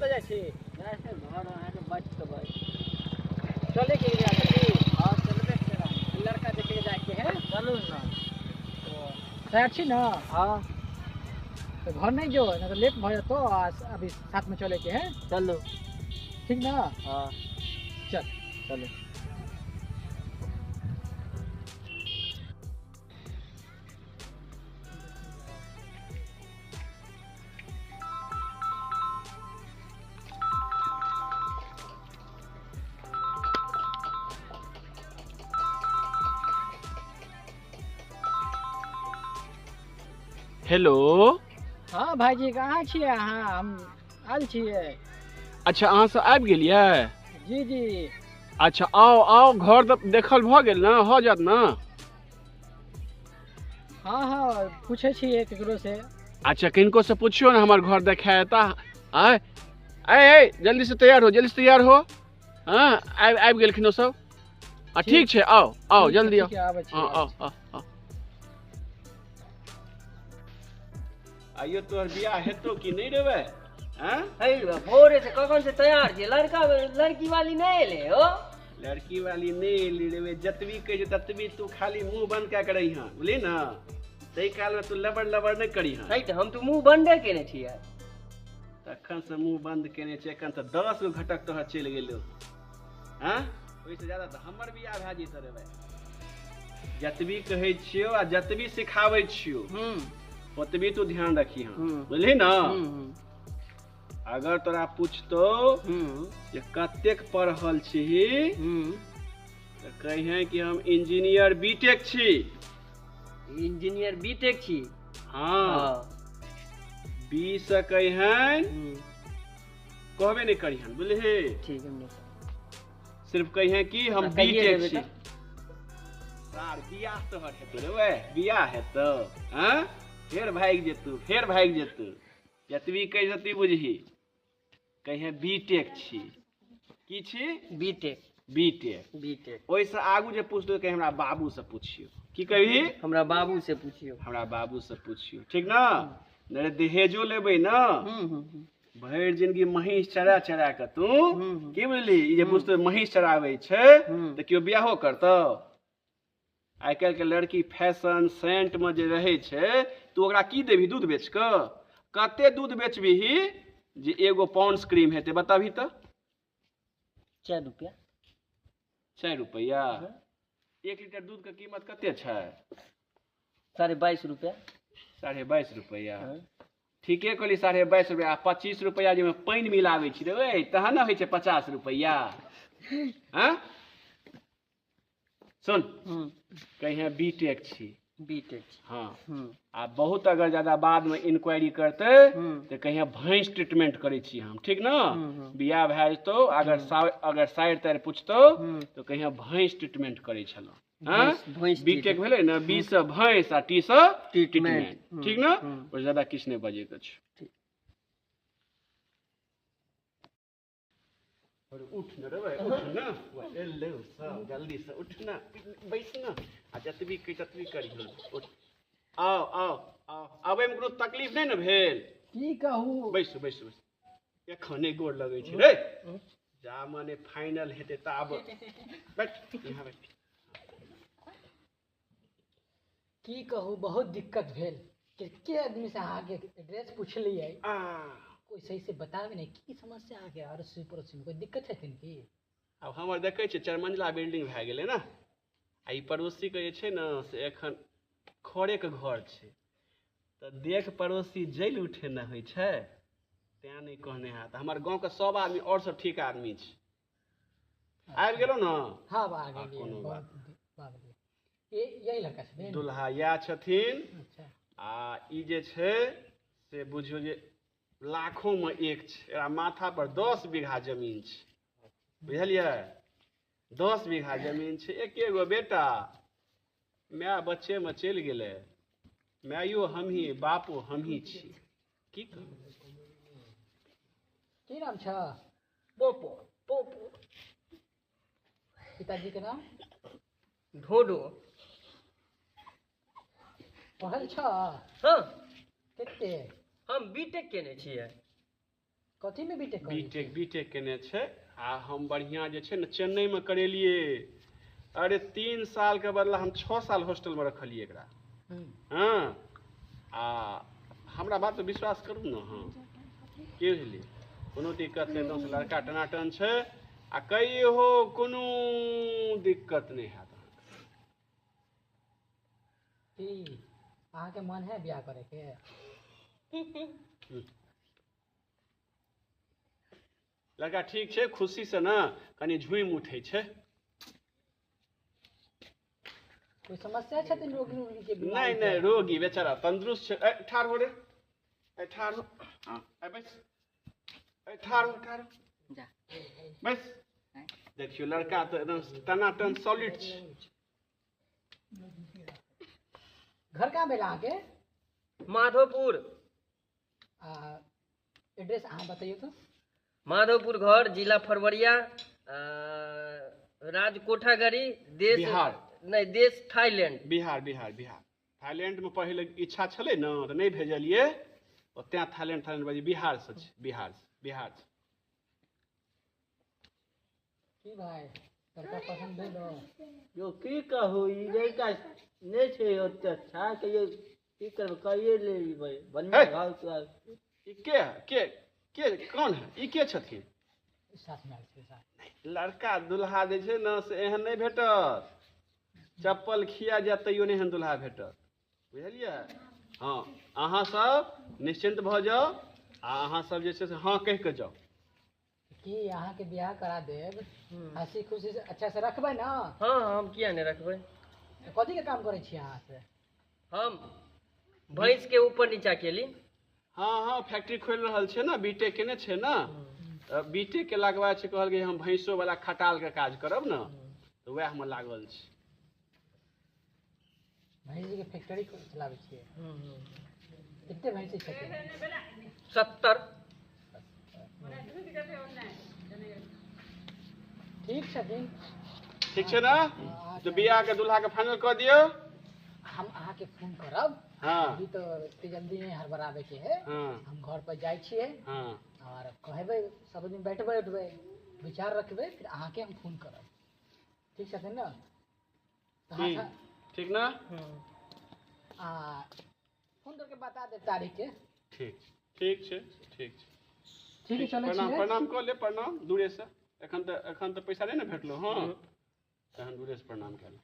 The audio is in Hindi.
कतऽ जाइ छी? जाइ छै घर अहाँके बच के बच। चले के लिए आते हाँ चलबे करा। लड़का देखे जाके है। चलू ना। तैयार छी ना? हाँ तो घर नहीं जो ना तो लेट भयो तो अभी साथ में चले के है। चलो। ठीक ना? हाँ चल चलो। हेलो। हाँ भाईजी कहाँ छिए अहाँ? हम आयल छिए। अच्छा अहाँ सब आबि गेलियै? जी जी। अच्छा आओ आओ घर देखल भऽ गेल ना? हो जात ना? हाँ हाँ पूछे छिए केकरो से। अच्छा किनको से पूछियो ना हमर घर देखाएता। आय आय जल्दी से तैयार हो, जल्दी से तैयार हो। हाँ आबि गेलखिन ओ सब। ठीक छै आओ आओ जल्दी आओ। हाँ आओ आओ आओ। आइयो तोहर बियाह हेतौ कि नहीं रेबे? हैं? भोरे से कखन से तैयार छी। लड़की वाली नहीं एले हो? लड़की वाली नहीं एली रेबे। जतबी कहे ततबी तू खाली मुंह बंद क्या करही हां, बुझली ना? तई काल में तू लबड़ लबड़ नहीं करी हां। सही हम तो मुंह बंदे केने छियै। तखन से मुंह बंद केने छै, एखन त 10 गो घटक तोहर चलि गेलो। हैं? ओइ से ज्यादा त हमर बियाह भए जैत रेबे। जतबी कहे छियो आ जतबी सिखाबै छियो ओतबी तू ध्यान रखी हां, बुझली ना? अगर तोरा पूछतो जे कतेक पढ़ल छी तो कहिए कि हम इंजीनियर बीटेक छी। इंजीनियर बीटेक छी? हाँ बी से कहिए कहबे नहीं करिहन, बुझली? ठीक है। सिर्फ कहिए कि हम बीटेक छी। सार बियाह तोहर हेतौ रे, बियाह हेतौ। हाँ फेर भाग जेतू, फेर भाग जेतू। जतबी कहि जतबी बुझही। कहिए बीटेक छी। की छी? बीटेक। बीटेक। बीटेक। ओइसे आगू जे पूछतो कि हमरा बाबू से पूछियो। की कही? हमरा बाबू से पूछियो। हमरा बाबू से पूछियो, ठीक ना? नहीं दहेजो लेबै ना। भरि जिंदगी महिष चरा चरा के तू की बुझली? ई जे पूछतो महिष चराबै छै त कियो बियाहो करतौ? आइ काल्हि के लड़की फैशन सेंट में जे रहे छै तू ओकरा की देबही? दूध बेच क? कते दूध बेचबिही जे एगो पॉन्ड्स क्रीम हेतै? बताबही त। 4 रुपया। 4 रुपया? 1 लीटर दूध के कीमत कते छै? 22.5 रुपया। 22.5 रुपया? ठीके कहली 22.5 रुपया। 25 रुपया जे पानी मिलाबै छी रे तहन न होइ छै 50 रुपया। हाँ सुन कहिए बीटेक छी। बीटेक। हाँ आ बहुत अगर ज्यादा बाद में इंक्वायरी करते तो कहिए भैंस ट्रीटमेंट करे छी हम, ठीक ना? बियाह भए जेतौ अगर साइड ताइर पूछतो तो कहिए भैंस ट्रीटमेंट करे छलो। हाँ बीटेक भेले ना? बी से भैंस आ टी से ट्रीटमेंट, ठीक ना? और ज्यादा किछ नहीं बजे के छै। उठ न रे, उठ ना, एले सब जल्दी से उठ ना, बैठ ना आ जतबी कही ततबी करी। उठ आओ आओ आओ। आबे में कोनो तकलीफ नहीं न भेल? की कहू? बैसु बैसु बैसु। एखने गोड़ लगै छै रे। जा मने फाइनल हेते त आब बैठ यहाँ बैठ। की कहू बहुत दिक्कत भेल। के आदमी से आगे एड्रेस पूछलिए कोई सही से बतावे नहीं। की समस्या आ गया? अड़ोसी पड़ोसी में कोई दिक्कत है कि? अब हमर देखे छै 4 मंजिला बिल्डिंग भए गेलै ना। आ ई पड़ोसी के जे छै ना से एखन खड़े के घर छै त देख पड़ोसी जैल उठे न होइ छै। तें नहीं कहने हाथ। हमर गांव के सब आदमी और सब ठीक आदमी छै। आबि गेलो ना? हाँ आ गेलिए। कोनो बात यही लड़का छथिन? दुल्हा या छथिन। अच्छा आ ई जे छै से बुझियो जे लाखों में एक छै। एकरा माथा पर 10 बीघा जमीन छै, बुझलियै? 10 बीघा जमीन छै। एके गो बेटा, माय बच्चे में चलि गेलै। मायो हमही, बापो हमही छी। की कहू? की नाम छ? पोपो। पोपो। पिताजी के नाम? ढोडो। पढ़ल छ? हाँ कते? हम बीटेक केने छियै। कथी में बीटेक बीटेक केने छै आ हम बढ़िया जे छै ने चेन्नई में करेलिए। अरे 3 साल के बदला हम 6 साल हॉस्टल में रखलिए एकरा। हाँ आ हमरा बात पे विश्वास करू ना। हाँ की बुझलिए कोनो दिक्कत नहीं, एकदम से लड़का टनाटन छै आ कहियो कोनो दिक्कत नहीं हैत। की अहाँ के मन है ब्याह करे के? लड़का ठीक छै, खुशी से ना कनी झुम उठे छै। कोई समस्या छथिन रोगी उगी के? नहीं नहीं रोगी बेचारा तंदुरुस्त छै। ए ठाड़ हो रे, ए ठाड़ हो। हां ए बस, ए ठाड़ हो, ठाड़ हो जा बस। देखियो लड़का तो एकदम टनाटन सॉलिड छै। घर कहाँ भेल अहाँ के? माधोपुर। एड्रेस अहाँ बताइए तो। माधोपुर घर, जिला फरवरिया, राज्य कोठागरी, देश बिहार नहीं देश थाईलैंड। बिहार बिहार बिहार। थाईलैंड में पहले इच्छा छले ना तो नहीं भेजलिए, ओते थाईलैंड बाजी बिहार से छै। बिहार से की भाई लड़का पसंद भेलो? यो की कहू ई लड़का नहीं छै ओते अच्छा के ये की करब कहिए ले भाई बढ़िया है? घाव के ई के कौन है? ई के छथिन? साथ में आयल छै साथ। लड़का दुल्हा जे छै ना से एहन नहीं भेटत। चप्पल खिया जाए तैयो नहीं एहन दुल्हा भेटत, बुझलिए? हाँ अहाँ सब निश्चिंत भ जाओ आ अहाँ सब जे छै से हाँ कह के जाओ। की अहाँ के ब्याह करा देब, हंसी खुशी से अच्छा से रखबै ना? हाँ हम किया नहीं रखबै। कथी के काम करे छी अहाँ से? हम भैंस के ऊपर नीचा केली। हाँ फैक्ट्री खोल रहल छै ना, बीटेक केने छै ना। बीटेक के लगवा छै, कहल गई हम भैंसो वाला खटाल के काज करब ना, तो वह में लागल छै। भैंस के फैक्ट्री चलाबै छियै? कितने भैंसी छथिन? 70। ठीक छथिन। ठीक छै ना? तो बियाह के दुल्हा के फाइनल कर दियो। हम अहाँ के फोन करब। हाँ अभी तो एते जल्दी नहीं हड़बड़ाबे के है। हाँ हम घर पर जाय छियै हाँ और कहबै सब दिन बैठबै विचार रखबै, फिर अहाँ के हम फोन करब। ठीक छथिन ना? तो हाँ, ठीक ना? फोन करके बता दे तारीख के। ठीक छै ठीक छै। ठीक है चलै प्रणाम छियै। प्रणाम कऽ ले, प्रणाम दूरे से। एखन तऽ पैसा नहीं ना भेटलो। हाँ एखन दूरे से प्रणाम कऽ ले।